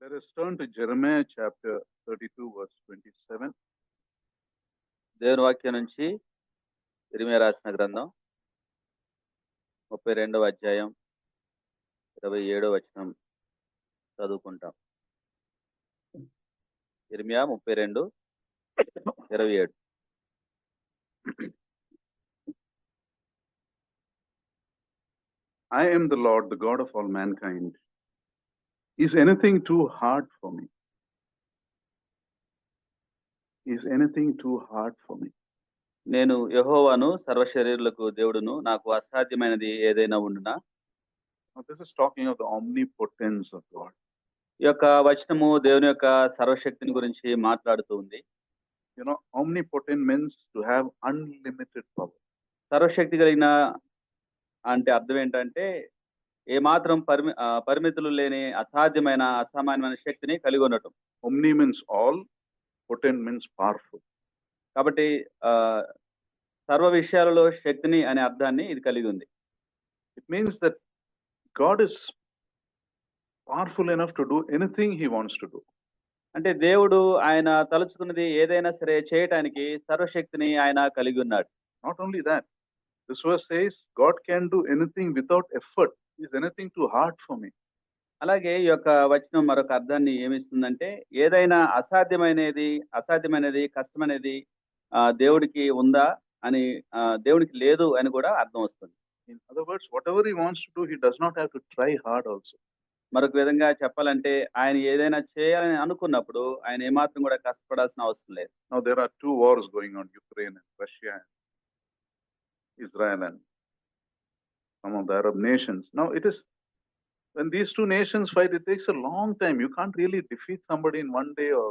Let us turn to Jeremiah chapter 32 verse 27. దేవుని వాక్యం నుంచి ఇర్మీయా రాసిన గ్రంథం 32వ అధ్యాయం 27వ వచనం చదువుకుంటాం. ఇర్మీయా 32:27. I am the Lord, the God of all mankind. Is anything too hard for me? Is anything too hard for me? నేను యెహోవాను, సర్వశరీరులకు దేవుడును, నాకు అసాధ్యమైనది ఏదైనా ఉండునా? Now this is talking of the omnipotence of God. ఈ యొక్క వచనము దేవుని యొక్క సర్వశక్తిని గురించి మాట్లాడుతూ ఉంది. You know, omnipotent means to have unlimited power. సర్వశక్తి కలిగిన అంటే అర్థం ఏంటంటే ఏమాత్రం పరిమితులు లేని అసాధ్యమైన అసామాన్యమైన శక్తిని కలిగి ఉండటం. Omni means all, potent means powerful. కాబట్టి సర్వ విషయాలలో శక్తిని అనే అర్థాన్ని ఇది కలిగి ఉంది. It means that God is powerful enough to do anything he wants to do. అంటే దేవుడు ఆయన తలుచుకున్నది ఏదైనా సరే చేయటానికి సర్వశక్తిని ఆయన కలిగి ఉన్నాడు. Not only that, this verse says God can do anything without effort. Is anything too hard for me? అలాగే ఈ యొక్క వచనం మరొక అర్థాన్ని ఏమిస్తుందంటే ఏదైనా అసాధ్యమైనది కష్టమనేది దేవుడికి ఉందా అని, దేవుడికి లేదు అని కూడా అర్థం వస్తుంది. In other words, whatever he wants to do, he does not have to try hard also. మరొక విధంగా చెప్పాలంటే ఆయన ఏదైనా చేయాలని అనుకున్నప్పుడు ఆయన ఏమాత్రం కూడా కష్టపడాల్సిన అవసరం లేదు. Now there are two wars going on, Ukraine and Russia and Israel and some of the Arab nations. Now it is, when these two nations fight, it takes a long time. You can't really defeat somebody in one day, or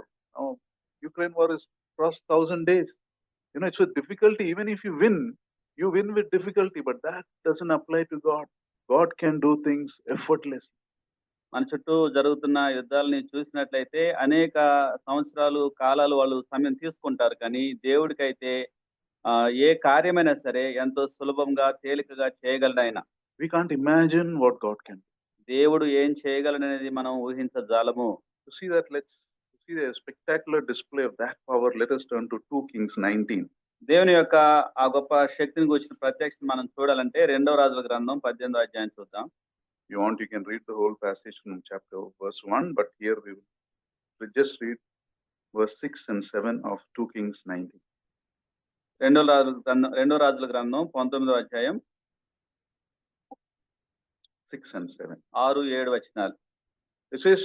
Ukraine war is across 1,000 days. You know, it's with difficulty. Even if you win with difficulty, but that doesn't apply to God. God can do things effortlessly. మన చుట్టూ జరుగుతున్న యుద్ధాలని చూసినట్లయితే అనేక సంవత్సరాలు కాలాలు వాళ్ళు సమయం తీసుకుంటారు, కానీ దేవుడికైతే ఏ కార్యమైనా సరే ఎంతో సులభంగా తేలికగా చేయగలడు ఆయన. We can't imagine what God can do. దేవుడు ఏం చేయగలడనేది మనం ఊహించజాలము. To see that, let's see the spectacular display of that power. Let us turn to 2 Kings 19. దేవుని యొక్క ఆ గొప్ప శక్తిని గురించిన ప్రత్యక్షత మనం చూడాలంటే 2వ రాజుల గ్రంథం 18వ అధ్యాయం చూద్దాం. You want, you can read the whole passage from chapter verse 1, but here we will just read verse 6 and 7 of 2 Kings 19. 2వ రాజుల గ్రంథం 19వ అధ్యాయం 6 and 7. 6-7 వచనాలు. It says,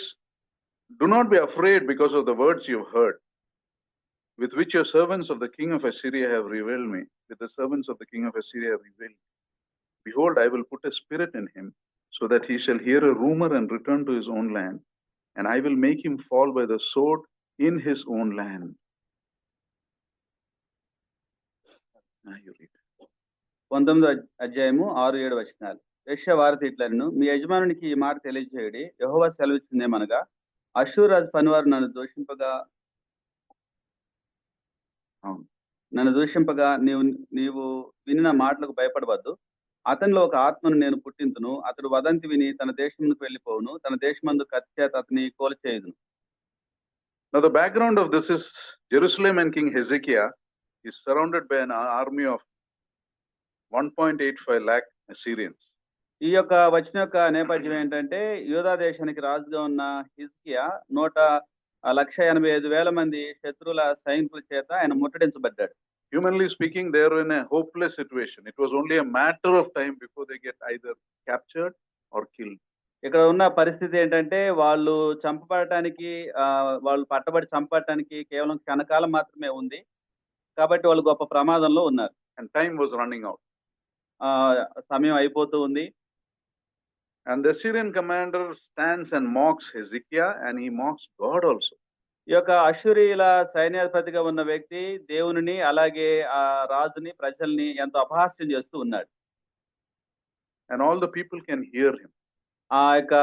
"Do not be afraid because of the words you have heard, with which your servants of the king of Assyria have reviled me. With the servants of the king of Assyria have reviled me. Behold, I will put a spirit in him, so that he shall hear a rumor and return to his own land, and I will make him fall by the sword in his own land." Now you read. 19వ అధ్యాయము 6-7 వచనాలు. యెషయా వారితో ఇట్లనెను, మీ యజమానునికి ఈ మాట తెలియజేయుడి, యెహోవా సెలవిచ్చిందేమనగా, అష్షూరు రాజు పనివారు నన్ను దూషింపగా నీవు వినిన మాటలకు భయపడవద్దు. అతనిలో ఒక ఆత్మను నేను పుట్టింతును, అతడు వదంతి విని తన దేశమునకు వెళ్ళిపోవును, తన దేశమందు కత్తి చేత అతని కోల్చేయుదును. Now the background of this is Jerusalem and King Hezekiah is surrounded by an army of 1.85 lakh Assyrians. ఈ యొక్క వచనం యొక్క నేపథ్యం ఏంటంటే యూదా దేశానికి రాజుగా ఉన్న హిజ్కియా 1,85,000 మంది శత్రువుల సైనికుల చేత ఆయన ముట్టడించబడ్డాడు. Humanly speaking, they are in a hopeless situation. It was only a matter of time before they get either captured or killed. ఇక్కడ ఉన్న పరిస్థితి ఏంటంటే వాళ్ళు పట్టబడి చంపడానికి కేవలం క్షణకాలం మాత్రమే ఉంది, కాబట్టి వాళ్ళు గొప్ప ప్రమాదంలో ఉన్నారు. And time was running out. సమయం అయిపోతూ ఉంది. And the Assyrian commander stands and mocks Hezekiah, and he mocks God also. ఈ యొక్క అష్షూరీయుల సైన్యాధిపతిగా ఉన్న వ్యక్తి దేవునిని అలాగే ఆ రాజుని ప్రజల్ని ఎంతో అపహాస్యం చేస్తూ ఉన్నాడు. And all the people can hear him. ఆ యొక్క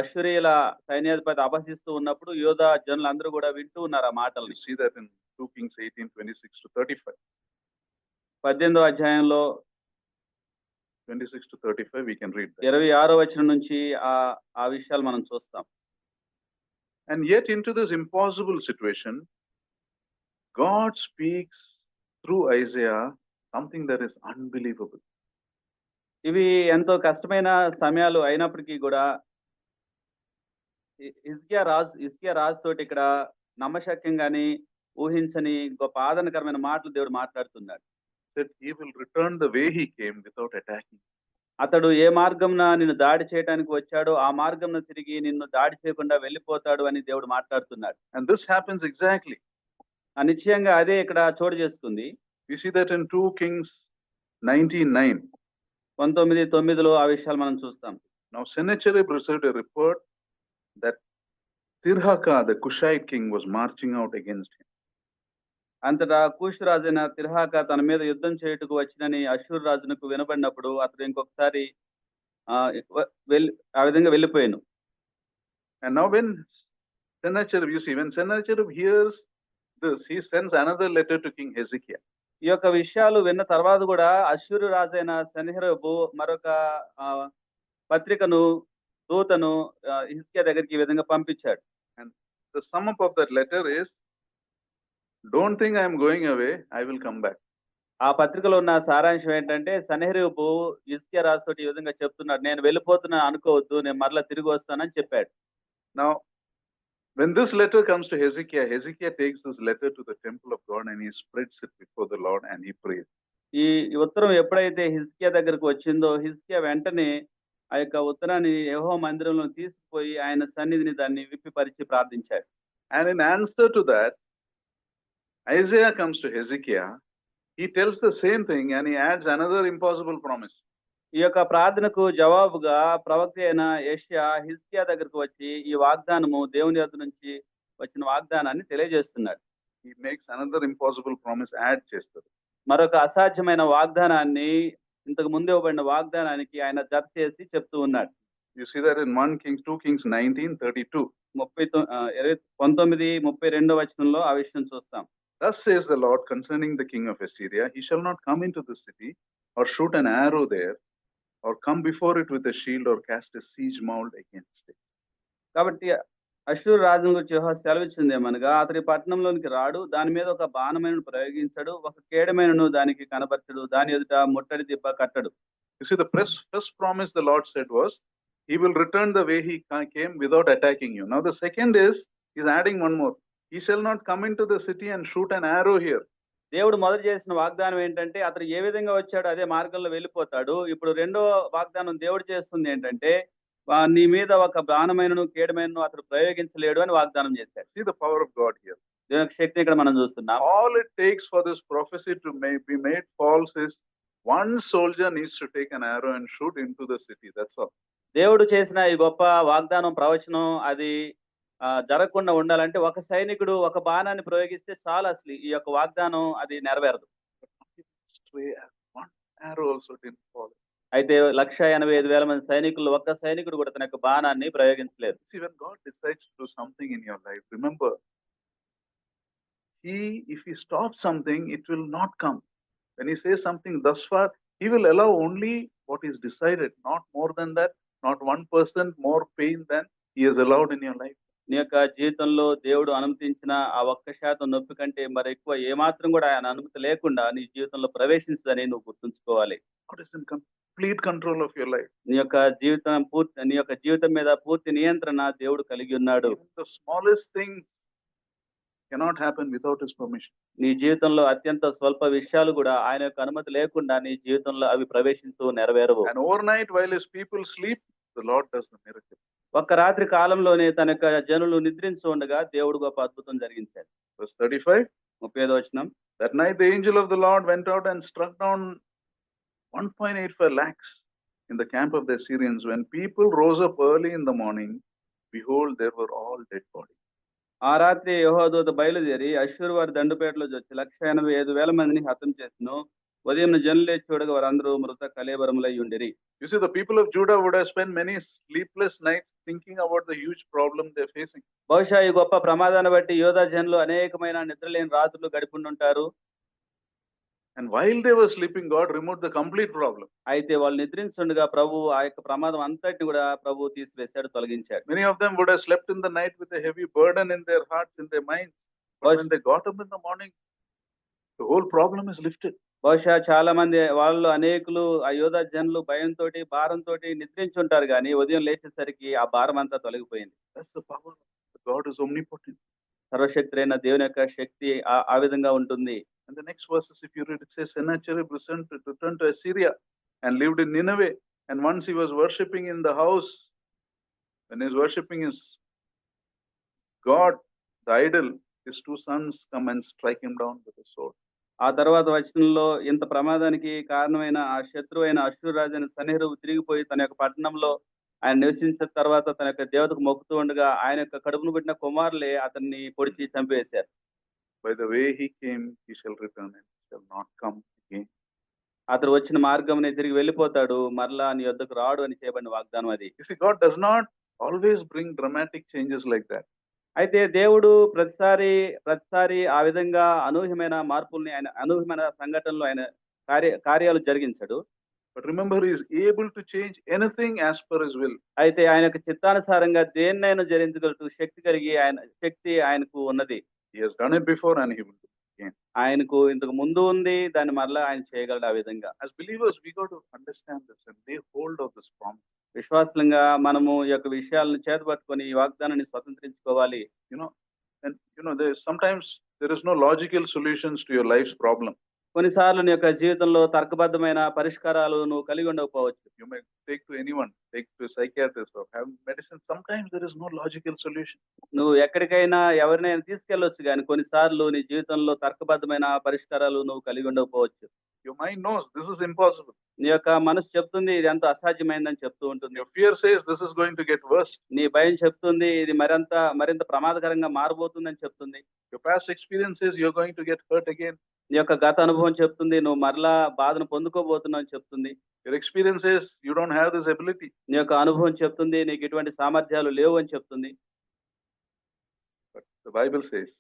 అష్షూరీయుల సైన్యాధిపతి అపహసిస్తూ ఉన్నప్పుడు యూదా జనులందరూ కూడా వింటూ ఉన్నారు ఆ మాటల్ని. You see that in 2 Kings 18:26-35. 18వ అధ్యాయంలో 26-35 we can read that. 26వ వచనం నుంచి ఆ విషయాలు మనం చూస్తాం. And yet into this impossible situation, God speaks through Isaiah something that is unbelievable. ఇవి ఎంతో కష్టమైన సమయాలు అయినప్పటికీ కూడా హిజ్కియా రాజు తోటి ఇక్కడ నమ్మశక్యంగాని ఊహించని గొప్ప ఆదరణకరమైన మాటలు దేవుడు మాట్లాడుతున్నాడు. That he will return the way he came without attacking. అతడు ఏ మార్గంన నిన్ను దాడి చేయడానికి వచ్చాడో ఆ మార్గంన తిరిగి నిన్ను దాడి చేయకుండా వెళ్ళిపోతాడు అని దేవుడు మాట్లాడుతున్నాడు. And this happens exactly. నిశ్చయంగా అదే ఇక్కడ చోటు చేసుకుంది. We see that in 2 Kings 19:9. 19:9 ఆ విషయాలు మనం చూస్తాం. Now Sennacherib received a report that Tirhaka, the Cushite king, was marching out against him. అంతటా కూషు రాజైన తిర్హాక తన మీద యుద్ధం చేయుటకు వచ్చినని అష్షూరు రాజునకు వినబడినప్పుడు అతడు ఇంకొకసారి ఆ విధంగా వెళ్ళిపోయాను. And now when Sennacherib, you see, when Sennacherib hears this, he sends another letter to King Hezekiah. ఈ యొక్క విషయాలు విన్న తర్వాత కూడా అష్షూరు రాజైన సెనహెరీబు మరొక పత్రికను దూతను హిజ్కియా దగ్గరికి ఈ విధంగా పంపించాడు. And the sum up of that letter is, don't think I am going away, I will come back. ఆ పత్రికలో ఉన్న సారాంశం ఏంటంటే సెనహెరీబు హిజ్కియా రాజుతో ఈ విధంగా చెప్తున్నాడు, నేను వెళ్ళిపోతున్నా అనుకోవద్దు, నేను మరలా తిరిగి వస్తానని చెప్పాడు. Now when this letter comes to Hezekiah, Hezekiah takes this letter to the temple of God and he spreads it before the Lord and he prays. ఈ ఉత్తరం ఎప్పుడైతే హిజ్కియా దగ్గరకు వచ్చిందో హిజ్కియా వెంటనే ఆ యొక్క ఉత్తరాన్ని యెహోవా మందిరంలో తీసుకుపోయి ఆయన సన్నిధిని దాన్ని విప్పిపరిచి ప్రార్థించాడు. And in answer to that, Isaiah comes to Hezekiah, he tells the same thing and he adds another impossible promise. ఈ యొక్క ప్రార్థనకు జవాబుగా ప్రవక్త అయిన యెషయా హిజ్కియా దగ్గరకు వచ్చి ఈ వాగ్దానము దేవుని యొద్ద నుంచి వచ్చిన వాగ్దానాన్ని తెలియజేస్తున్నాడు. He makes another impossible promise, add చేస్తాడు. మరొక అసాధ్యమైన వాగ్దానాన్ని ఇంతకు ముందే ఇవ్వబడిన వాగ్దానానికి ఆయన జత చేసి చెప్తూ ఉన్నాడు. You see that in 2 Kings 19:32. 19:32 వచనంలో ఆ విషయం చూస్తాం. Thus says the Lord concerning the king of Assyria, he shall not come into the city or shoot an arrow there or come before it with a shield or cast a siege mound against it. కాబట్టి అష్షూరు రాజును గురించి యెహోవా సెలవిచ్చిందేమనగా అతడి పట్టణంలోనికి రాడు, దాని మీద ఒక బాణమైనను ప్రయోగించడు, ఒక కేడమైనను దానికి కనబరచడు, దాని ఎదుట ముట్టడి దిబ్బ కట్టడు. You see, the first promise the Lord said was, he will return the way he came without attacking you. Now the second is, he's adding one more. He shall not come into the city and shoot an arrow here. దేవుడు మొదలు చేసిన వాగ్దానం ఏంటంటే అతడు ఏ విధంగా వచ్చాడో అదే మార్గంలో వెళ్ళిపోతాడు. ఇప్పుడు రెండో వాగ్దానం దేవుడు చేస్తుంది ఏంటంటే నీ మీద ఒక బాణమైనను కేడమైనను అతడు ప్రయోగించలేడు అని వాగ్దానం చేశాడు. See the power of God here. దేవుని శక్తిని ఇక్కడ మనం చూస్తున్నాం. All it takes for this prophecy to be made false is one soldier needs to take an arrow and shoot into the city. That's all. దేవుడు చేసిన ఈ గొప్ప వాగ్దానం ప్రవచనం అది జరగకుండా ఉండాలంటే ఒక సైనికుడు ఒక బాణాన్ని ప్రయోగిస్తే చాలు, అసలు ఈ యొక్క వాగ్దానం అది నెరవేరదు. అయితే 185,000 మంది సైనికులు ఒక్క సైనికుడు కూడా తన యొక్క బాణాన్ని ప్రయోగించలేదు. See, when God decides to do something in your life, remember, if he stops something, it will not come. When he says something thus far, he will allow only what is decided, not more than that, not 1% more pain than he has allowed in your life. నీ యొక్క జీవితంలో దేవుడు అనుమతించిన ఆ 1% నొప్పి కంటే మరి ఎక్కువ ఏమాత్రం కూడా ఆయన అనుమతి లేకుండా నీ జీవితంలో ప్రవేశించదని నువ్వు గుర్తుంచుకోవాలి. God is in complete control of your life. నీ యొక్క జీవితం మీద పూర్తి నియంత్రణ దేవుడు కలిగి ఉన్నాడు. The smallest things cannot happen without his permission. నీ జీవితంలో అత్యంత స్వల్ప విషయాలు కూడా ఆయన యొక్క అనుమతి లేకుండా నీ జీవితంలో అవి ప్రవేశించు నెరవేరవు. And overnight while his people sleep, the Lord does the miracle. ఒక్క రాత్రి కాలంలోనే తన యొక్క జనులు నిద్రించు ఉండగా దేవుడు గొప్ప అద్భుతం జరిగించాడు. Verse 35. 35వ వచనం. That night the angel of the Lord went out and struck down 1.85 lakhs in the camp of the Assyrians. When people rose up early in the morning, behold, there were all dead bodies. ఆ రాత్రి యెహోవా దూత బయలుదేరి అష్షూరు వారి దండుపేటలో వచ్చి 185,000 మందిని హతం చేసెను. ఉదయం జనులే చూడగా వారందరూ మృత కళేబరములై ఉండిరి. You see, the people of Judah would have spent many sleepless nights thinking about the huge problem they're facing. బహుశా ఈ గొప్ప ప్రమాదాన్ని బట్టి యోధా జనులు అనేకమైన నిద్రలేని రాత్రులు గడిపుండుంటారు. And while they were sleeping, God removed the complete problem. అయితే వాళ్ళు నిద్రించుండగా ప్రభువు ఆ యొక్క ప్రమాదం అంతటిని కూడా ప్రభువు తీసివేశాడు, తొలగించాడు. Many of them would have slept in the night with a heavy burden in their hearts, in their minds. But when they got up in the morning, the whole problem is lifted. బహుశా చాలా మంది వాళ్ళు అనేకులు ఆ యోధా జనులు భయంతోటి భారంతోటి నిద్రించుంటారు కానీ ఉదయం లేచేసరికి ఆ భారం అంతా తొలగిపోయింది. That's the power. God is omnipotent. సర్వశక్తులైన దేవుని యొక్క శక్తి ఆ విధంగా ఉంటుంది. And the next verses, if you read, it says, Sennacherib returned to Assyria and lived in Nineveh. And once he was worshipping in the house, when he was worshipping his God, the idol, his two sons come and strike him down with a sword. ఆ తర్వాత వచనంలో ఇంత ప్రమాదానికి కారణమైన ఆ శత్రువైన అష్షూరు రాజైన సన్హెరీబు తిరిగిపోయి తన యొక్క పట్టణంలో ఆయన నివసించిన తర్వాత తన యొక్క దేవతకు మొక్కుతూ ఉండగా ఆయన యొక్క కడుపును పుట్టిన కుమారులే అతన్ని పొడిచి చంపివేశారు. By the way he came, he shall return and shall not come again. అతడు వచ్చిన మార్గంనే తిరిగి వెళ్ళిపోతాడు, మరలా నీ యొద్దకు రాడు అని చేయబడిన వాగ్దానం అది. You see, God does not always bring dramatic changes like that. అయితే దేవుడు ప్రతిసారి ఆ విధంగా అనూహ్యమైన మార్పుల్ని, ఆయన అనూహ్యమైన సంఘటనలు, ఆయన కార్యాలు జరిగించడు. But remember, he is able to change anything as per his will. అయితే ఆయన యొక్క చిత్తానుసారంగా దేన్నైనా జరిగించగలటు శక్తి ఆయనకు ఉన్నది. He has done it before and he will do it again. ఆయనకు ఇంతకు ముందు ఉంది, దాన్ని మరలా ఆయన చేయగలడు ఆ విధంగా. As believers, we got to understand this and lay hold of this promise. విశ్వాసులంగా మనము ఈ యొక్క విషయాలను చేతపట్టుకొని ఈ వాగ్దానాన్ని స్వతంత్రించుకోవాలి. Sometimes there is no logical solutions to your life's problem. కొన్నిసార్లు నీ యొక్క జీవితంలో తర్కబద్ధమైన పరిష్కారాలు నువ్వు కలిగి ఉండకపోవచ్చు. You may take to anyone, take to a psychiatrist or have medicine. Sometimes there is no logical solution. నువ్వు ఎక్కడికైనా ఎవరినైనా తీసుకెళ్ళొచ్చు కానీ కొన్నిసార్లు నీ జీవితంలో తర్కబద్ధమైన పరిష్కారాలు నువ్వు కలిగి ఉండకపోవచ్చు. Your mind knows this is impossible. నీ యొక్క మనసు చెప్తుంది ఇది ఎంతో అసాధ్యమైందని చెప్తూ ఉంటుంది. Your fear says this is going to get worse. నీ భయం చెప్తుంది ఇది మరింత ప్రమాదకరంగా మారబోతుందని చెప్తుంది. Your past experience says you're going to get hurt again. నీ యొక్క గత అనుభవం చెప్తుంది నువ్వు మరలా బాధను పొందుకోబోతున్నావు అని చెప్తుంది. Your experience says you don't have this ability. నీ యొక్క అనుభవం చెప్తుంది నీకు ఇటువంటి సామర్థ్యాలు లేవు అని చెప్తుంది. But the Bible says,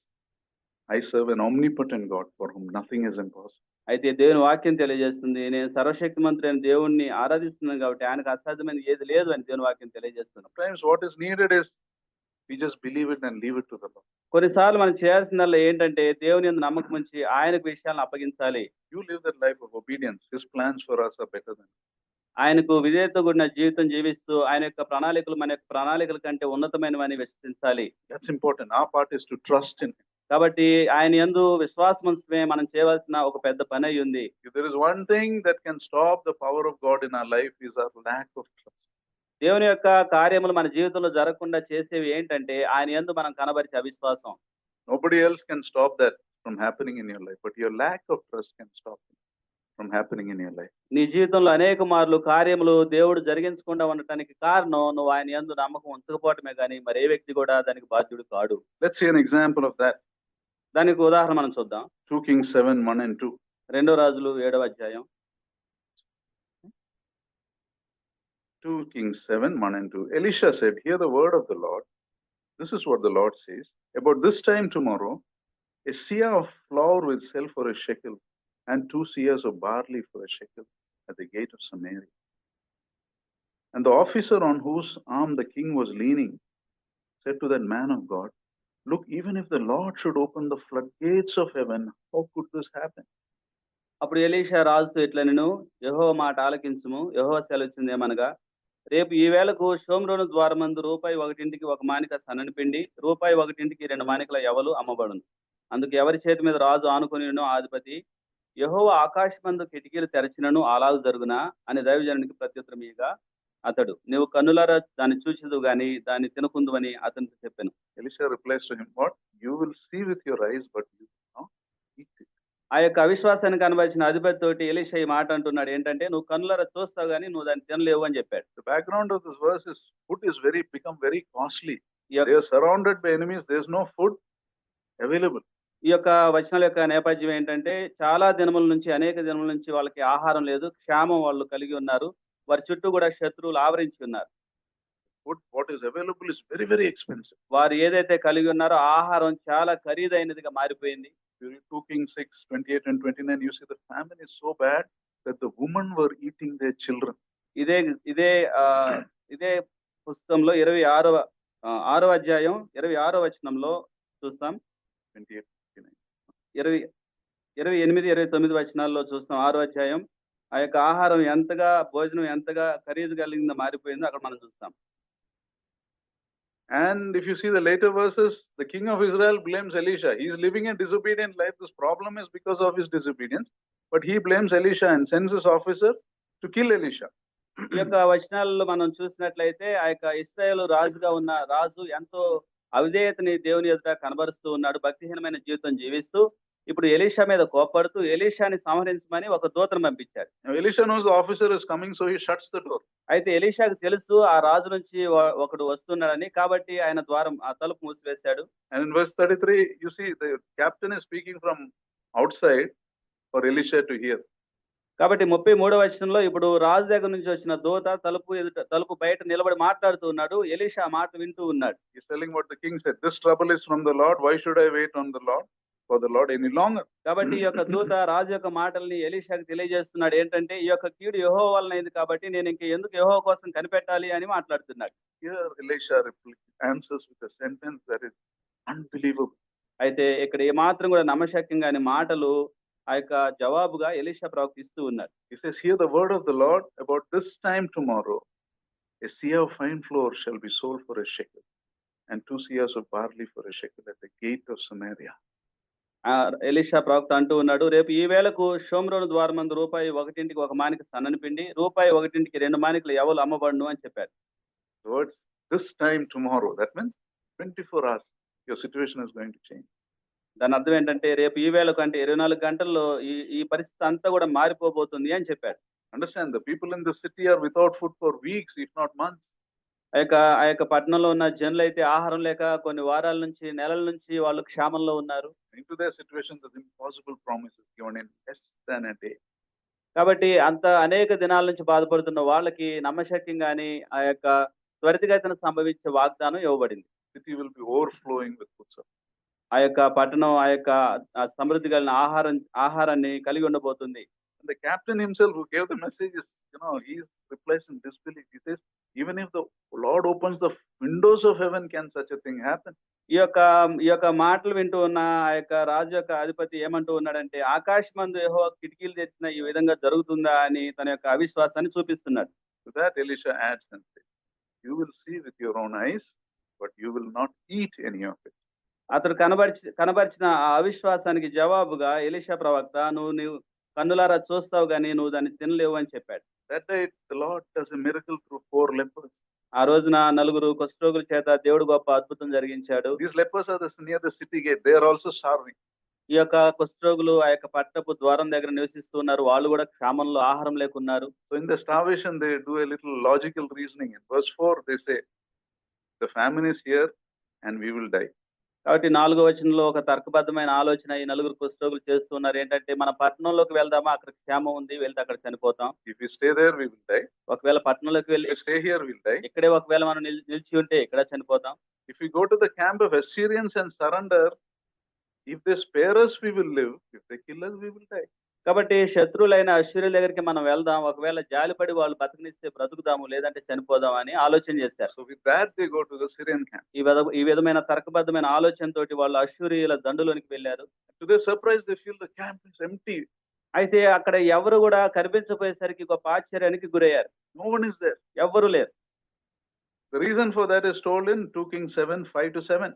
I serve an omnipotent God for whom nothing is impossible. అయితే దేవుని వాక్యం తెలియజేస్తుంది నేను సర్వశక్తిమంతుడైన దేవుణ్ణి ఆరాధిస్తున్నాను కాబట్టి ఆయనకు అసాధ్యమైన ఏది లేదు అని దేవుని వాక్యం తెలియజేస్తుంది. Sometimes what is needed is we just believe it and leave it to the Lord. కొన్నిసార్లు మనం చేయాల్సిందల్లా ఏంటంటే దేవుని యందు నమ్మకం ఉంచి ఆయనకు విషయాలను అప్పగించాలి. You live that life of obedience. His plans for us are better than. ఆయనకు విధేయతతో కూడిన జీవితం జీవిస్తూ ఆయన యొక్క ప్రణాళికలు మన యొక్క ప్రణాళికల కంటే ఉన్నతమైనవని విశ్వసించాలి. That's important. Our part is to trust in Him. కాబట్టి ఆయన యందు విశ్వాసం ఉంచడమే మనం చేయవలసిన ఒక పెద్ద పని అయి ఉంది. If there is one thing that can stop the power of God in our life is our lack of trust. దేవుని యొక్క కార్యములు మన జీవితంలో జరగకుండా చేసేవి ఏంటంటే ఆయన యందు మనం కనబరిచే అవిశ్వాసం. Nobody else can stop that from happening in your life, but your lack of trust can stop it from happening in your life. నీ జీవితంలో అనేక మార్లు కార్యములు దేవుడు జరిగించకుండా ఉండటానికి కారణం నువ్వు ఆయన యందు నమ్మకం ఉంచకపోవటమే కానీ మరి ఏ వ్యక్తి కూడా దానికి బాధ్యుడు కాడు. Let's see an example of that. దానికి ఉదాహరణ మనం చూద్దాం. 2 Kings 7:1-2. 2 రాజులు 7వ అధ్యాయం. 2 Kings 7:1-2. Elisha said, "Hear the word of the Lord. This is what the Lord says. About this time tomorrow, a seah of flour will sell for a shekel, and 2 seahs of barley for a shekel at the gate of Samaria." And the officer on whose arm the king was leaning said to that man of God, "Look, even if the Lord should open the floodgates of heaven, how could this happen?" అప్పుడు Elisha రాజుతో ఇట్లా నేను యెహోవా మాట ఆలకించుము, యెహోవా సెలవిచ్చిందేమనగా రేపు ఈ వేళకు షోమ్రోను ద్వారమందు రూపాయి 1 1 మానిక సన్నని పిండి, రూపాయి 1 2 మానికల యవలు అమ్మబడును. అందుకు ఎవరి చేతి మీద రాజు ఆనుకొనినో ఆధిపతి యెహోవా ఆకాశమందు కిటికీలు తెరచినను అలాగు జరుగునా అని దైవజనునికి ప్రత్యుత్తరం ఇయ్యగా అతడు నీవు కన్నులారా దాన్ని చూచెదవు గాని దాన్ని తినకుందువని అతనితో చెప్పాను. Elisha replies to him, "What? You will see with your eyes, but you will not eat it." ఆ యొక్క అవిశ్వాసానికి కనబరిచిన అధిపతి తోటి ఎలీషా ఈ మాట అంటున్నాడు ఏంటంటే నువ్వు కన్నులారా చూస్తావు కానీ నువ్వు దాన్ని తినలేవు అని చెప్పాడు. The background of this verse is food is become very costly. They are surrounded by enemies. There is no food available. ఈ యొక్క వచనాల యొక్క నేపథ్యం ఏంటంటే అనేక దినముల నుంచి వాళ్ళకి ఆహారం లేదు, క్షామం వాళ్ళు కలిగి ఉన్నారు, వారి చుట్టూ కూడా శత్రువులు ఆవరించి ఉన్నారు. Food what is available is very, very expensive. వారు ఏదైతే కలిగి ఉన్నారో ఆహారం చాలా ఖరీదైనదిగా మారిపోయింది. you read 2 Kings 6, 28 and 29, you see the famine is so bad that the women were eating their children. ఇదే ఇదే ఇదే పుస్తకంలో 26వ 6వ అధ్యాయం 26వ వచనంలో చూస్తాం. 28, 29. 20 28, 29 వచనాల్లో చూస్తాం. 6వ అధ్యాయం ఆ యొక్క ఆహారం ఎంతగా, భోజనం ఎంతగా ఖరీదు కలిగిందో మారిపోయిందో అక్కడ మనం చూస్తాం. And if you see the later verses, the king of Israel blames Elisha. He is living a disobedient life. This problem is because of his disobedience. But he blames Elisha and sends his officer to kill Elisha. ఈ యొక్క వచనాలలో మనం చూసినట్లయితే ఆ యొక్క ఇశ్రాయేలు రాజుగా ఉన్న రాజు ఎంతో అవిధేయతని దేవుని ఎదుట కనబరుస్తూ ఉన్నాడు. భక్తిహీనమైన జీవితం జీవిస్తూ ఇప్పుడు ఎలీషా మీద కోపడుతూ ఎలీషాని సంహరించమని ఒక దూతను పంపించాడు. Now Elisha knows the officer is coming, so he shuts the door. అయితే ఎలీషాకు తెలుసు ఆ రాజు నుంచి ఒకడు వస్తున్నాడని, కాబట్టి ఆయన ద్వారం ఆ తలుపు మూసివేశాడు. And in verse 33, you see the captain is speaking from outside for Elisha to hear. కాబట్టి 33వ వచనంలో ఇప్పుడు రాజు దగ్గర నుంచి వచ్చిన దూత తలుపు బయట నిలబడి మాట్లాడుతూ ఉన్నాడు. ఎలీషా మాట వింటూ ఉన్నాడు. He's telling what the king said. This trouble is from the Lord. Why should I wait on the Lord for the Lord any longer? కాబట్టి ఈ యొక్క దూత రాజు యొక్క మాటల్ని ఎలీషాకు తెలియజేస్తున్నాడు. ఏంటంటే ఈ యొక్క కీడు యెహోవా వలనైంది కాబట్టి నేను ఇంక ఎందుకు యెహోవా కోసం కనిపెట్టాలి అని మాట్లాడుతున్నాడు. Here Elisha answers with a sentence that is unbelievable. అయితే ఇక్కడ ఏమాత్రం కూడా నమ్మశక్యం కాని మాటలు ఆ యొక్క జవాబుగా ఎలీషా ప్రవక్తిస్తూ ఉన్నారు. He says, hear the word of the Lord about this time tomorrow. A seah of fine flour shall be sold for a shekel, and 2 seahs of barley for a shekel at the gate of Samaria. Elisha ప్రవక్త అంటూ ఉన్నాడు, రేపు ఈ వేళకు షోమ్రోను ద్వారమందు రూపాయి 1కి 1 మానిక సన్నని పిండి, రూపాయి 1కి 2 మానికలు ఎవలు అమ్మబడును అని చెప్పారు. The words this time tomorrow, that means 24 hours, your situation is going to change. దాని అర్థం ఏంటంటే రేపు ఈ వేళకు అంటే 24 గంటల్లో ఈ పరిస్థితి అంతా కూడా మారిపోబోతుంది అని చెప్పాడు. Understand, the people in the city are without food for weeks, if not months. ఆ యొక్క పట్టణంలో ఉన్న జనులైతే ఆహారం లేక కొన్ని వారాల నుంచి నెలల నుంచి వాళ్ళు క్షామంలో ఉన్నారు. Into their situation, the impossible promise is given in less than a day. కాబట్టి అంత అనేక దినాల నుంచి బాధపడుతున్న వాళ్ళకి నమ్మశక్యం గాని ఆ యొక్క త్వరితగతిన సంభవించే వాగ్దానం ఇవ్వబడింది. City will be overflowing with food supply. ఆ యొక్క పట్టణం ఆ యొక్క సమృద్ధి కలిగిన ఆహారాన్ని కలిగి ఉండబోతుంది. And the captain himself who gave the message is, he replies in disbelief. He says, even if the Lord opens the windows of heaven, can such a thing happen? ఈ యొక్క మాటలు వింటూ ఉన్న ఆ యొక్క రాజు యొక్క అధిపతి ఏమంటూ ఉన్నాడంటే, ఆకాశమందు యెహోవా కిటికీలు తెరిచిన ఈ విధంగా జరుగుతుందా అని తన యొక్క అవిశ్వాసాన్ని చూపిస్తున్నాడు. To that Elisha adds and says, you will see with your own eyes, but you will not eat any of it. అతడు కనబరిచిన ఆ అవిశ్వాసానికి జవాబుగా ఎలీషా ప్రవక్త, నువ్వు కన్నులారా చూస్తావు గానీ నువ్వు దాన్ని తినలేవు అని చెప్పాడు. That day the Lord does a miracle through 4 lepers. ఆ రోజున 4 కుష్ఠరోగుల చేత దేవుడు గొప్ప అద్భుతం జరిగించాడు. These lepers are near the city gate. They are also starving. ఈ యొక్క కుష్ఠరోగులు ఆ యొక్క పట్టపు ద్వారం దగ్గర నివసిస్తున్నారు. వాళ్ళు కూడా క్షామంలో ఆహారం లేకున్నారు. So in the starvation they do a little logical reasoning. In verse 4 they say, the famine is here and we will die. కాబట్టి 4వ వచనంలో ఒక తర్కబద్ధమైన ఆలోచన ఈ 4 కుష్ఠరోగులు చేస్తున్నారు. ఏంటంటే మన పట్టణంలోకి వెళ్దామా, అక్కడ క్షేమం ఉంది, వెళ్తే అక్కడ చనిపోతాం. If we stay there we will die. ఒకవేళ పట్టణంలోకి వెళ్ళి If we stay here we will die. ఇక్కడే ఒకవేళ మనం నిలిచి ఉంటే ఇక్కడ చనిపోతాం. If we go to the camp of Assyrians and surrender, if they spare us we will live. If they kill us we will die. కాబట్టి శత్రువులైన అశ్షూరీయుల దగ్గరికి మనం వెళ్దాం, ఒకవేళ జాలిపడి వాళ్ళు బతికినిస్తే బ్రతుకుదాము, లేదంటే చనిపోదాం అని ఆలోచన చేశారు. So with that they go to the Syrian camp. ఈ విధమైన తర్కబద్ధమైన ఆలోచనతోటి వాళ్ళు అశ్షూరీయుల దండులోనికి వెళ్ళారు. To their surprise they feel the camp is empty. అయితే అక్కడ ఎవరు కూడా కనిపించపోయేసరికి గొప్ప ఆశ్చర్యానికి గురయ్యారు. No one is there. ఎవ్వరు లేరు. The reason for that is told in 2 Kings 7, 5-7.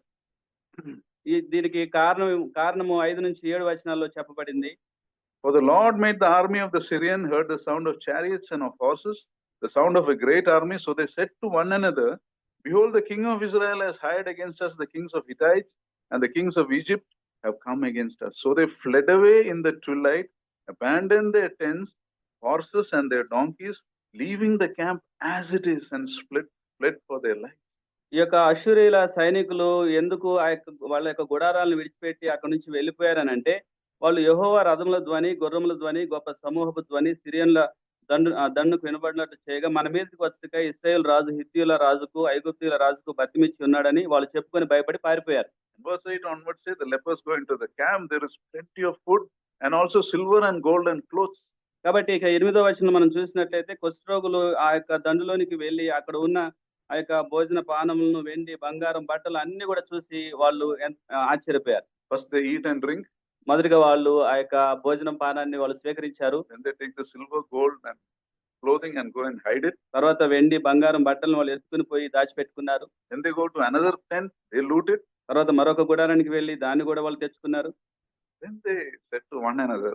దీనికి కారణము 5-7 వచనాల్లో చెప్పబడింది. For the Lord made the army of the Syrian heard the sound of chariots and of horses, the sound of a great army. So they said to one another, behold, the king of Israel has hired against us the kings of Hittites, and the kings of Egypt have come against us. So they fled away in the twilight, abandoned their tents, horses and their donkeys, leaving the camp as it is, and fled for their lives. ఈ యొక్క అశ్షూరీయుల సైనికులు ఎందుకు వాళ్ళ యొక్క గుడారాలను విడిచిపెట్టి అక్కడి నుంచి వెళ్ళిపోయారనంటే, వాళ్ళు యెహోవా రథముల ధ్వని, గుర్రముల ధ్వని, గొప్ప సమూహపు ధ్వని, సిరియన్ల దండుకు వినబడినట్టు చేయగా మన మీదకి వచ్చుటకై ఇశ్రాయేలు రాజు హిత్తీయుల రాజుకు ఐగుప్తీయుల రాజుకు బతిమిచ్చి ఉన్నాడని వాళ్ళు చెప్పుకొని భయపడి పారిపోయారు. Verse 8 onwards say the lepers go into the camp, there is plenty of food and also silver and gold and clothes. కాబట్టి ఇక 8వ వచనం మనం చూసినట్లయితే కుష్ఠరోగులు ఆ యొక్క దండులోనికి వెళ్లి అక్కడ ఉన్న ఆ యొక్క భోజన పానములను, వెండి, బంగారం, బట్టలు అన్ని కూడా చూసి వాళ్ళు ఆశ్చర్యపోయారు. First they eat and drink, మొదటిగా వాళ్ళు ఆ యొక్క భోజనం పానాన్ని వాళ్ళు స్వీకరించారు. then they take the silver, gold and clothing and go and hide it. తర్వాత వెండి, బంగారం, బట్టలను వాళ్ళు ఎత్తుకుని పోయి దాచిపెట్టుకున్నారు. Then they go to another tent, they loot it. తర్వాత మరొక గుడారానికి వెళ్లి దాన్ని కూడా వాళ్ళు తెచ్చుకున్నారు. Then they said to one another,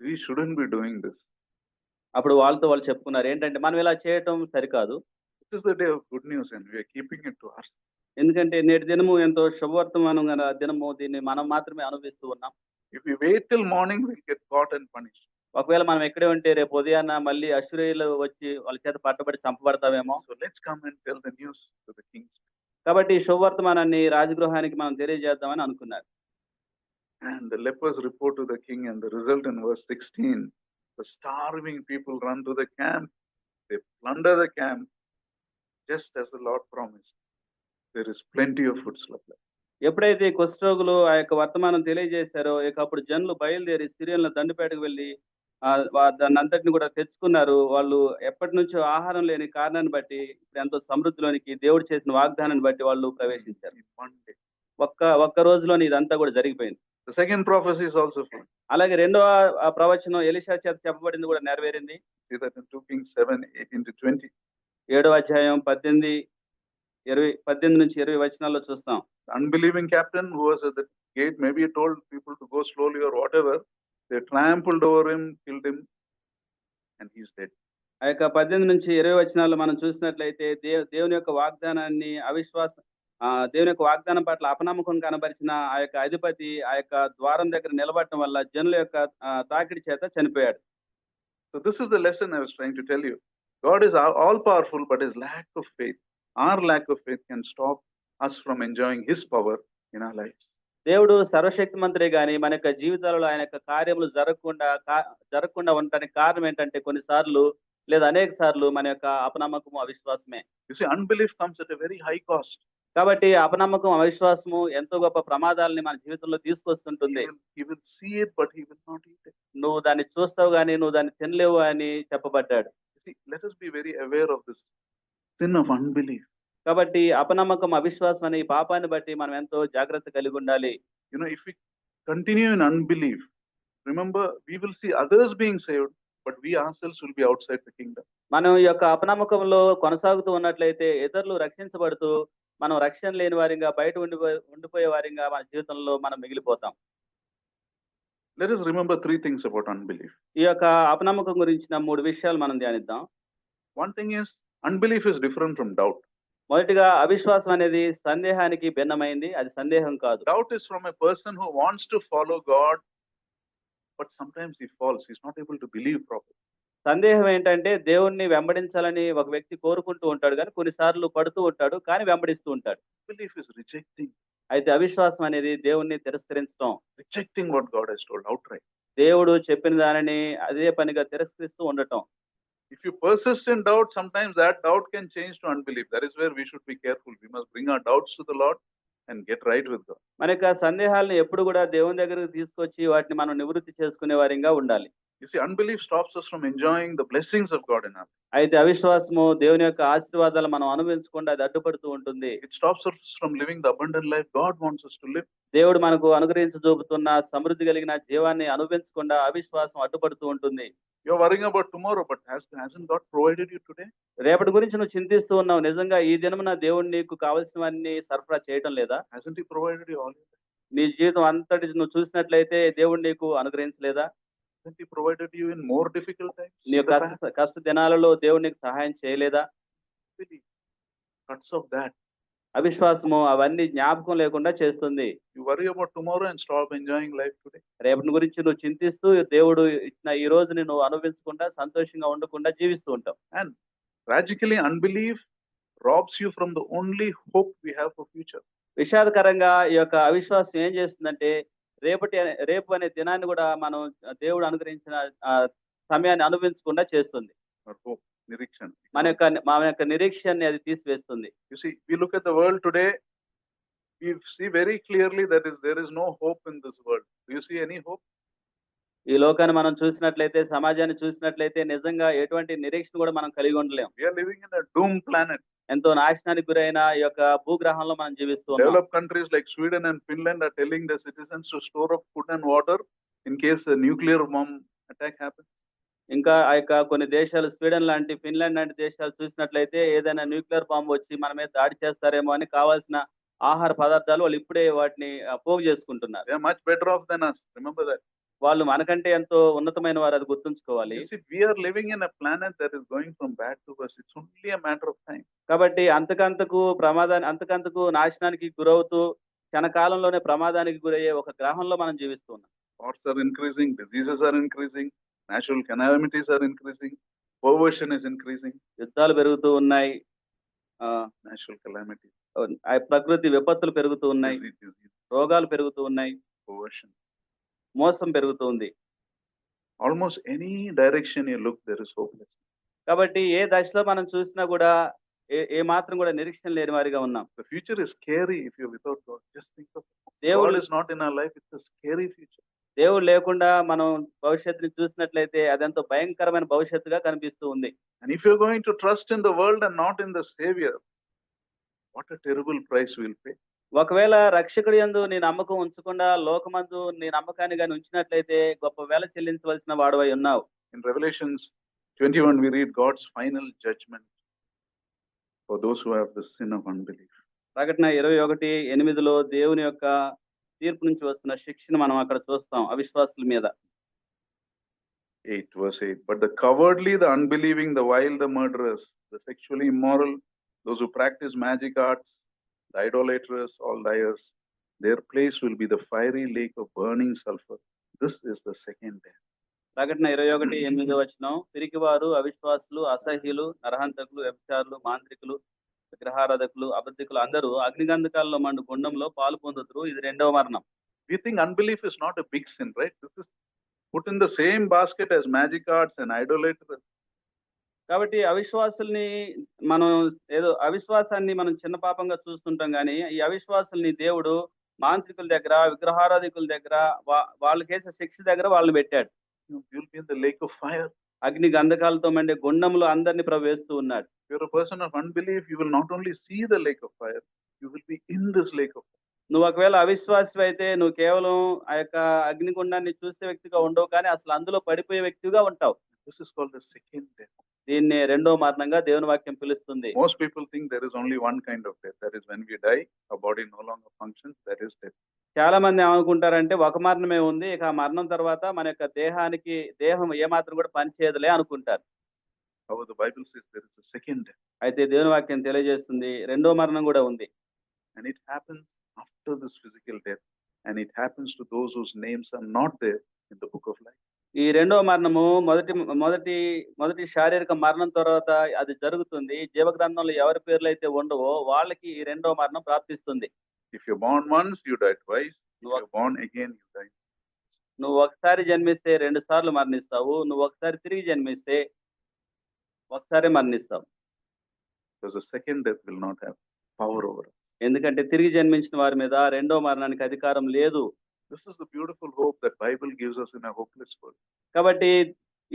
we shouldn't be doing this. అప్పుడు వాళ్ళతో వాళ్ళు చెప్పుకున్నారు ఏంటంటే మనం ఇలా చేయటం సరికాదు. This is the day of good news and we are keeping it to us. ఎందుకంటే నేటి దినము ఎంతో శుభవర్తమానం గల దినము, దీన్ని మనం మాత్రమే అనుభవిస్తూ ఉన్నాం. If we wait till morning, we'll get caught and punished. ఒకవేళ మనం ఎక్కడే ఉంటే రేపు ఉదయాన్న మళ్ళీ అశ్షూరీయులు వచ్చి వాళ్ళ చేత పట్టబడి చంపబడతామేమో. So let's come and tell the news to the kings. కాబట్టి ఈ శుభవర్తమానాన్ని రాజగృహానికి మనం తెలియజేద్దామని అనుకున్నారు. And the lepers report to the king, and the result in verse 16, the starving people run to the camp, they plunder the camp, just as the Lord promised. There is plenty of food supply. ఎప్పుడైతే ఈ కుష్ఠరోగులు ఆ యొక్క వర్తమానం తెలియజేశారో ఇక అప్పుడు జనులు బయలుదేరి సిరియన్ల దండుపేటకు వెళ్ళి దాన్ని అంతటిని కూడా తెచ్చుకున్నారు. వాళ్ళు ఎప్పటి నుంచో ఆహారం లేని కారణాన్ని బట్టి ఇప్పుడు ఎంతో సమృద్ధిలోనికి దేవుడు చేసిన వాగ్దానాన్ని బట్టి వాళ్ళు ప్రవేశించారు. In one day. ఒక్క రోజులోని ఇదంతా కూడా జరిగిపోయింది. The second prophecy is also fulfilled. అలాగే రెండవ ప్రవచనం ఎలీషా చేత చెప్పబడింది కూడా నెరవేరింది. See that in 2 Kings 7:18-20. 7వ అధ్యాయం 18 నుంచి 20 వచనాల్లో చూస్తాం. The unbelieving captain who was at the gate, maybe he told people to go slowly or whatever. They trampled over him, killed him, and he's dead. ఆ యొక్క 18 నుంచి 20 వచనాల్లో మనం చూసినట్లయితే దేవుని యొక్క వాగ్దానాన్ని దేవుని యొక్క వాగ్దానం పట్ల అపనమ్మకం కనబరిచిన ఆ యొక్క అధిపతి ఆ యొక్క ద్వారం దగ్గర నిలబడటం వల్ల జనుల యొక్క తాకిడి చేత చనిపోయాడు. So this is the lesson I was trying to tell you. God is all powerful, but his lack of faith, our lack of faith, can stop us from enjoying his power in our lives. దేవుడు సర్వశక్తిమంతుడే గాని మన యొక్క జీవితాలలో ఆయన యొక్క కార్యములు జరగకుండా ఉండడానికి కారణం ఏంటంటే కొన్నిసార్లు లేదా అనేక సార్లు మన యొక్క అపనమ్మకము, అవిశ్వాసమే. You see, unbelief comes at a very high cost. కాబట్టి అపనమ్మకం, అవిశ్వాసము ఎంతో గొప్ప ప్రమాదాలని మన జీవితంలో తీసుకొస్తుంటుంది. He will see it, but he will not eat it. నువ్వు దాన్ని చూస్తావు గానీ నువ్వు దాన్ని తినలేవు అని చెప్పబడ్డాడు. See, let us be very aware of this sin of unbelief. కాబట్టి అపనమ్మకం, అవిశ్వాసం అనే ఈ పాపాన్ని బట్టి మనం ఎంతో జాగ్రత్త కలిగి ఉండాలి. You know, if we continue in unbelief, remember, we will see others being saved, but we ourselves will be outside the kingdom. మనం ఈ యొక్క అపనమ్మకంలో కొనసాగుతూ ఉన్నట్లయితే ఇతరులు రక్షించబడుతూ మనం రక్షణ లేని వారిగా బయట ఉండిపోయే వారిగా మన జీవితంలో మనం మిగిలిపోతాం. Let us remember 3 things about unbelief. ఈ యొక్క అపనమ్మకం గురించిన 3 విషయాలు మనం ధ్యానిద్దాం. One thing is, unbelief is different from doubt. మొదటిగా అవిశ్వాసం అనేది సందేహానికి భిన్నమైంది, అది సందేహం కాదు. Doubt is from a person who wants to follow God, but sometimes he falls. He's not able to believe properly. సందేహం ఏంటంటే దేవుణ్ణి వెంబడించాలని ఒక వ్యక్తి కోరుకుంటూ ఉంటాడు కానీ కొన్నిసార్లు పడుతూ ఉంటాడు కానీ వెంబడిస్తూ ఉంటాడు. Belief is rejecting. అయితే అవిశ్వాసం అనేది దేవుణ్ణి తిరస్కరించడం, Rejecting what God has told outright. దేవుడు చెప్పిన దానిని అదే పనిగా తిరస్కరిస్తూ ఉండటం. If you persist in doubt, sometimes that doubt can change to unbelief. That is where we should be careful. We must bring our doubts to the Lord and get right with God. మన యొక్క సందేహాలను ఎప్పుడు కూడా దేవుని దగ్గరకు తీసుకొచ్చి వాటిని మనం నివృత్తి చేసుకునే వారిగా ఉండాలి. You see, unbelief stops us from enjoying the blessings of God in our life. అయితే అవిశ్వాసము దేవుని యొక్క ఆశీర్వాదాలు మనం అనుభవించకుండా అది అడ్డుపడుతూ ఉంటుంది. It stops us from living the abundant life God wants us to live. దేవుడు మనకు అనుగ్రహించజూపుతున్న సమృద్ధి కలిగిన జీవాన్ని అనుభవించకుండా అవిశ్వాసం అడ్డుపడుతూ ఉంటుంది. You're worrying about tomorrow, but hasn't God provided you today? రేపటి గురించి నువ్వు చింతిస్తూ ఉన్నావు. నిజంగా ఈ దినమున దేవుడు నీకు కావలసినవన్నీ సరఫరా చేయటం లేదా? Hasn't he provided you all? నీ జీవితం అంతటి నువ్వు చూసినట్లయితే దేవుడు నీకు అనుగ్రహించలేదా? Hasn't he provided you in more difficult times? నీ కష్ట దినాలలో దేవుడు నీకు సహాయం చేయలేదా? Belief cuts off that. అవిశ్వాసము అవన్నీ జ్ఞాపకం లేకుండా చేస్తుంది. You worry about tomorrow and stop enjoying life today. రేపటి గురించి నువ్వు చింతిస్తూ దేవుడు ఇచ్చిన ఈ రోజుని నువ్వు అనుభవించకుండా సంతోషంగా ఉండకుండా జీవిస్తూ ఉంటావు. And tragically, unbelief robs you from the only hope we have for future. విషాదకరంగా ఈ యొక్క అవిశ్వాసం ఏం చేస్తుందంటే రేపు అనే దినాన్ని కూడా మనం దేవుడు అనుగ్రహించిన సమయాన్ని అనుభవించకుండా చేస్తుంది. Our hope, nirikshan. మన యొక్క నిరీక్షణని అది తీసివేస్తుంది. You see, we look at the world today, we see very clearly that there is no hope in this world. Do you see any hope? ఈ లోకాన్ని మనం చూసినట్లయితే, సమాజాన్ని చూసినట్లయితే నిజంగా ఎటువంటి నిరీక్షణ కూడా మనం కలిగి ఉండలేం. We are living in a doomed planet. ఎంతో నాశనానికి గురైన ఈ యొక్క భూగ్రహంలో మనం జీవిస్తూ ఉన్నాం. Developed countries like Sweden and Finland are telling their citizens to store up food and water in case a nuclear bomb attack happens. ఇంకా ఆ యొక్క కొన్ని దేశాలు స్వీడన్ లాంటి, ఫిన్లాండ్ లాంటి దేశాలు చూసినట్లయితే ఏదైనా న్యూక్లియర్ బాంబు వచ్చి మన మీద దాడి చేస్తారేమో అని కావాల్సిన ఆహార పదార్థాలు వాళ్ళు ఇప్పుడే వాటిని పోగు చేసుకుంటున్నారు. They are much better off than us. Remember that. వాళ్ళు మనకంటే ఎంతో ఉన్నతమైన వారు, అది గుర్తుంచుకోవాలి. You see, we are living in a planet that is going from bad to worse. It's only a matter of time. కాబట్టి అంతకంతకు నాశనానికి గురవుతూ క్షణకాలంలోనే ప్రమాదానికి గురయ్యే ఒక గ్రహంలో మనం జీవిస్తున్నాం. Wars are increasing, diseases are increasing, natural calamities are increasing, perversion is increasing. యుద్ధాలు పెరుగుతూ ఉన్నాయి, Natural calamities, ప్రకృతి విపత్తులు పెరుగుతూ ఉన్నాయి, disease, రోగాలు పెరుగుతూ ఉన్నాయి, perversion. మోసం పెరుగుతూ ఉంది. Almost any direction you look, there is hopelessness. కాబట్టి ఏ దశలో మనం చూసినా కూడా ఏ మాత్రం కూడా నిరీక్షణ లేని వారిగా ఉన్నాం. The future is scary if you're without God. Just think of it. దేవుడు God is not in our life. It's a scary future. దేవుడు లేకుండా మనం భవిష్యత్తుని చూసినట్లయితే అదెంతో భయంకరమైన భవిష్యత్తుగా కనిపిస్తూ ఉంది. And if you're going to trust in the world and not in the Savior, what a terrible price we'll pay. ఒకవేళ రక్షకుడి యందు నీ నమ్మకం ఉంచకుండా లోకమందు నీ నమ్మకాన్ని గాని ఉంచినట్లయితే గొప్ప వెల చెల్లించవలసిన వాడవై ఉన్నావు. In Revelations 21, we read God's final judgment for those who have the sin of unbelief. ప్రకటన 21:8లో దేవుని యొక్క తీర్పు నుంచి వస్తున్న శిక్షను మనం అక్కడ చూస్తాం అవిశ్వాసుల మీద. 8, verse 8. But the cowardly, the unbelieving, the vile, the murderers, the sexually immoral, those who practice magic arts, the idolaters, all liars, their place will be the fiery lake of burning sulfur. This is the second death. ప్రకటన 21:8 పిరికివారు, అవిశ్వాసులు, అసహ్యులు, నరహంతకులు, వ్యభిచారులు, మాంత్రికులు, విగ్రహారాధకులు, అబద్ధికులు అందరూ అగ్నిగంధకాల్లో మండు గుండంలో పాలు పొందుతురు. ఇది రెండవ మరణం. We think unbelief is not a big sin, right? This is put in the same basket as magic arts and idolaters. కాబట్టి అవిశ్వాసాన్ని మనం చిన్న పాపంగా చూస్తుంటాం కానీ ఈ అవిశ్వాసుల్ని దేవుడు మాంత్రికుల దగ్గర, విగ్రహారాధికుల దగ్గర, వాళ్ళకేసే శిక్ష దగ్గర వాళ్ళని పెట్టాడు. You'll be in the lake of fire. అగ్ని గంధకాలతో మండే గుండంలో అందరినీ ప్రవేశిస్తూ ఉన్నాడు. If you're a person of unbelief, you will not only see the lake of fire, you will be in this lake of fire. నువ్వు ఒకవేళ అవిశ్వాసి అయితే నువ్వు కేవలం ఆ యొక్క అగ్నిగుండాన్ని చూసే వ్యక్తిగా ఉండవు, కానీ అసలు అందులో పడిపోయే వ్యక్తిగా ఉంటావు. This is called the second death. దీన్ని రెండో మరణంగా దేవుని వాక్యం పిలుస్తుంది. Most people think there is only one kind of death. That is when we die, our body no longer functions. That is death. చాలా మంది ఏమనుకుంటారంటే ఒక మరణమే ఉంది, ఇక ఆ మరణం తర్వాత మన యొక్క దేహం ఏమాత్రం కూడా పనిచేయదులే అనుకుంటారు. However, the Bible says there is a second death. అయితే దేవుని వాక్యం తెలియజేస్తుంది రెండో మరణం కూడా ఉంది. And it happens after this physical death. And it happens to those whose names are not there in the book of life. ఈ రెండో మరణము మొదటి శారీరక మరణం తర్వాత అది జరుగుతుంది. జీవగ్రంథంలో ఎవరి పేర్లు అయితే ఉండవో వాళ్ళకి ఈ రెండో మరణం ప్రాప్తిస్తుంది. If you're born once, you die twice. If you're born again, you die. నువ్వు ఒకసారి జన్మిస్తే 2 సార్లు మరణిస్తావు. నువ్వు ఒకసారి తిరిగి జన్మిస్తే ఒకసారి మరణిస్తావు. Because the second death will not have power over us. ఎందుకంటే తిరిగి జన్మించిన వారి మీద రెండో మరణానికి అధికారం లేదు. This is the beautiful hope that Bible gives us in a hopeless world. కాబట్టి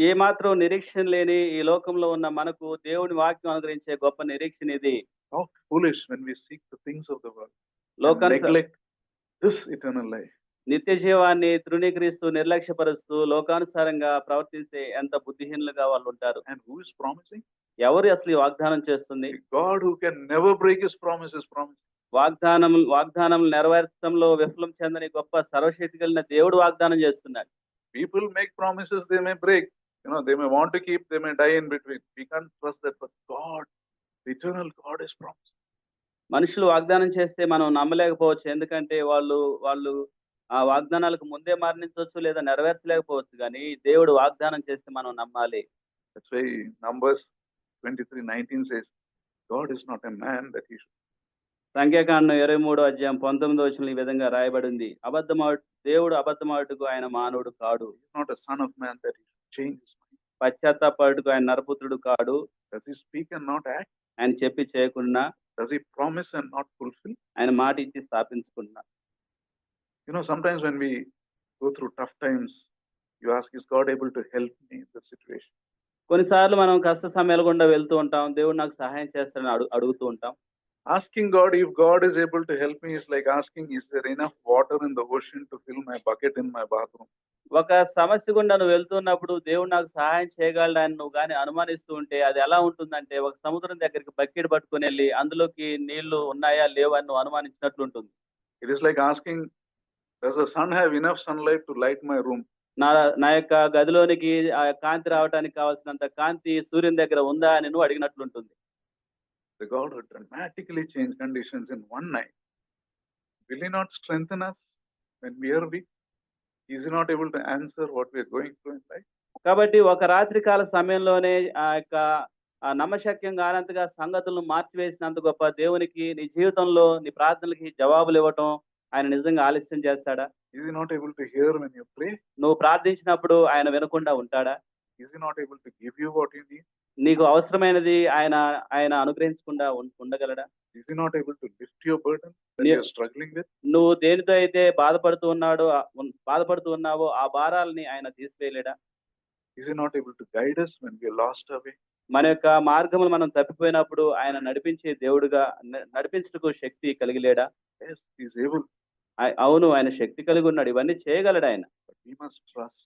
ఏ మాత్రం నిరీక్షణ లేని ఈ లోకంలో ఉన్న మనకు దేవుని వాక్యం అనుగ్రహించే గొప్ప నిరీక్షణ ఇది. How foolish when we seek the things of the world and neglect this eternal life. నిత్య జీవాన్ని తృణీకరిస్తూ నిర్లక్ష్యపరుస్తూ లోకానుసారంగా ప్రవర్తించే ఎంత బుద్ధిహీనులుగా వాళ్ళు ఉంటారు. And who is promising? ఎవరు అసలు ఈ వాగ్దానం చేస్తుంది? God who can never break his promises promising. వాగ్దానం నెరవేర్చడంలో విఫలం చెందని గొప్ప సర్వశక్తి కలిగిన దేవుడు వాగ్దానం చేస్తున్నాడు. People make promises, they may break. They may want to keep, they may die in between. We can't trust that, but God, the eternal God is promising. మనుషులు వాగ్దానం చేస్తే మనం నమ్మలేకపోవచ్చు. ఎందుకంటే వాళ్ళు ఆ వాగ్దానాలకు ముందే మరణించవచ్చు లేదా నెరవేర్చలేకపోవచ్చు, కానీ దేవుడు వాగ్దానం చేస్తే మనం నమ్మాలి. That's why Numbers 23:19 says, God is not a man that he should. సంఖ్యాకాండం 23:19 ఈ విధంగా రాయబడింది. దేవుడు అబద్ధమాడుటకు ఆయన మానవుడు కాడు. He is not a son of man that he should change his mind. పశ్చాత్తాపడుటకు ఆయన నరపుత్రుడు కాడు. Does he speak and not act? ఆయన చెప్పి చేయకుండా, Does he promise and not fulfill? ఆయన మాట ఇచ్చి స్థాపించకుండా. You know, sometimes when we go through tough times, you ask, is God able to help me in this situation? కొన్నిసార్లు మనం కష్ట సమయాల గుండా వెళ్తూ ఉంటాం. దేవుడు నాకు సహాయం చేస్తాడని అడుగుతూ ఉంటాం. Asking God if God is able to help me is like asking, is there enough water in the ocean to fill my bucket in my bathroom? ఒక సమస్య గుండా నువ్వు వెళ్తున్నప్పుడు దేవుడు నాకు సహాయం చేయగలడని నువ్వు గాని అనుమానిస్తూ ఉంటే అది ఎలా ఉంటుందంటే, ఒక సముద్రం దగ్గరికి బకెట్ పట్టుకొనెళ్ళి అందులోకి నీళ్లు ఉన్నాయా లేవా అని నువ్వు అనుమానించినట్లు ఉంటుంది. It is like asking, does the sun have enough sunlight to light my room? నా నా యొక్క గదిలోనికి ఆ కాంతి రావడానికి కావాల్సినంత కాంతి సూర్యుని దగ్గర ఉందా అని నువ్వు అడిగినట్లుంటుంది. The God will dramatically change conditions in one night. Will he not strengthen us when we are weak? Is he not able to answer what we are going through in life? కాబట్టి ఒక రాత్రి కాల సమయంలోనే ఆ యొక్క నమ్మశక్యం కానంతగా సంగతులను మార్చివేసినంత గొప్ప దేవునికి నీ జీవితంలో నీ ప్రార్థనలకి జవాబులు ఇవ్వటం ఆయన నిజంగా ఆలస్యం చేస్తాడా? Is he not able to hear when you pray? నువ్వు ప్రార్థించినప్పుడు ఆయన వినకుండా ఉంటాడా? Is he not able to give you what you need? నీకు అవసరమైనది ఆయన ఆయన అనుగ్రహించకుండా ఉండగలడా? Is he not able to lift your burden that Yeah. you are struggling with? నువ్వు దేనితో అయితే బాధపడుతూ ఉన్నావో ఆ భారాల్ని ఆయన తీసివేయలేడా? Is he not able to guide us when we are lost away? మన యొక్క మార్గములు మనం తప్పిపోయినప్పుడు ఆయన నడిపించే దేవుడుగా నడిపించుటకు శక్తి కలిగిలేడా? Yes, he is able. అవును, ఆయన శక్తి కలిగి ఉన్నాడు. ఇవన్నీ చేయగలడు ఆయన. But we must trust.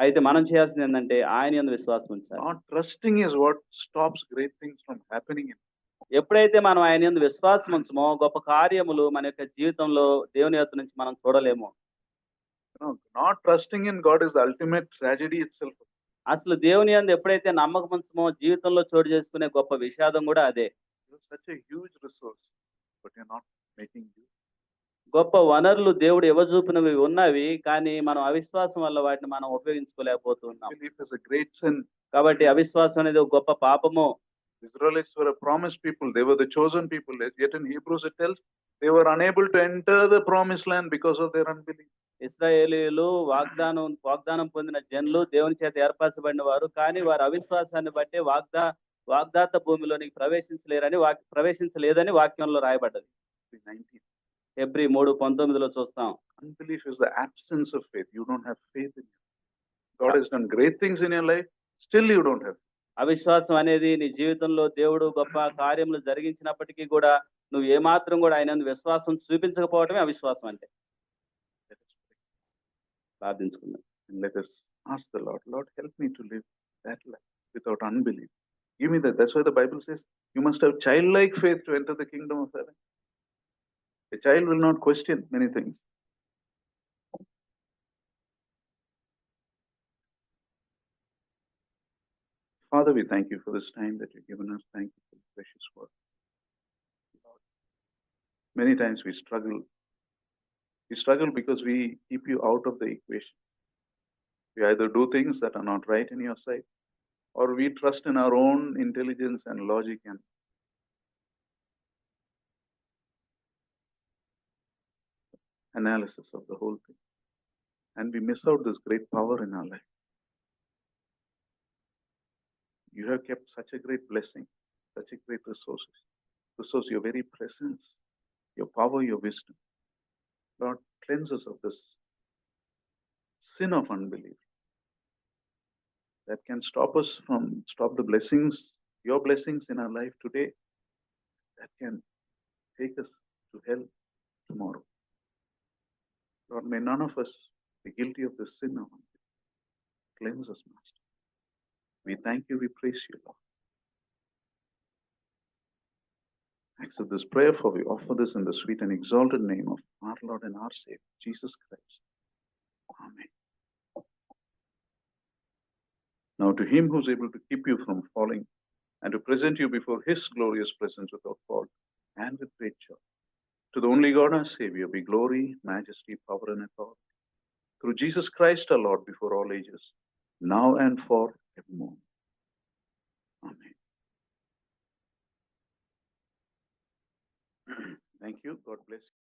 అయితే మనం చేయాల్సింది ఏంటంటే ఆయన యందు విశ్వాసం ఉంచాలి. Not trusting is what stops great things from happening in. ఎప్పుడైతే మనం ఆయన యందు విశ్వాసం ఉంచమో గొప్ప కార్యములు మన యొక్క జీవితంలో దేవుని యొద్ద నుంచి మనం చూడలేము. You know, not trusting in God is the ultimate tragedy itself. అసలు దేవుని యందు ఎప్పుడైతే నమ్మకం ఉంచమో జీవితంలో చోటు చేసుకునే గొప్ప విషాదం కూడా అదే. You have such a huge resource, but you're not making use. గొప్ప వనరులు దేవుడు ఇవ్వజూపినవి ఉన్నవి, కానీ మనం అవిశ్వాసం వల్ల వాటిని మనం ఉపయోగించుకోలేకపోతున్నాం. Belief is a great sin. కాబట్టి అవిశ్వాసం అనేది ఒక గొప్ప పాపము. Israelites were a promised people. They were the chosen people. Yet in Hebrews it tells they were unable to enter the promised land because of their unbelief. ఇశ్రాయేలీయులు వాగ్దానం పొందిన జనులు, దేవుని చేత ఏర్పరచబడిన వారు, కానీ వారి అవిశ్వాసాన్ని బట్టి వాగ్దాత భూమిలోనికి ప్రవేశించలేదని వాక్యంలో రాయబడ్డది. 19. హెబ్రీ 3:19 చూస్తాం. Unbelief is the absence of faith. You don't have faith in you. God has done great things in your life. Still you don't have. అవిశ్వాసం అనేది నీ జీవితంలో దేవుడు గొప్ప కార్యములు జరిగించినప్పటికీ కూడా నువ్వు ఏమాత్రం కూడా ఆయన విశ్వాసం చూపించకపోవడమే అవిశ్వాసం అంటే. ప్రార్థించుకుందాం. And let us ask the Lord, Lord, help me to live that life without unbelief. Give me that. That's why the Bible says you must have childlike faith to enter the kingdom of heaven. A child will not question many things. Father, we thank you for this time that you've given us. Thank you for the precious word. Lord, many times we struggle. We struggle because we keep you out of the equation. We either do things that are not right in your sight, or we trust in our own intelligence and logic and analysis of the whole thing. And we miss out this great power in our life. You have kept such a great blessing, such a great resource, your very presence, your power, your wisdom. Lord, cleanse us of this sin of unbelief that can stop the blessings, your blessings in our life today, that can take us to hell tomorrow. Lord, may none of us be guilty of this sin of unbelief. Cleanse us, Master. We thank you, we praise you, Lord. Accept this prayer, for we offer this in the sweet and exalted name of our Lord and our Savior, Jesus Christ. Amen. Now to him who is able to keep you from falling and to present you before his glorious presence without fault and with great joy, to the only God our Savior be glory, majesty, power, and authority, through Jesus Christ our Lord, before all ages, now and forevermore. Amen. Thank you. God bless you.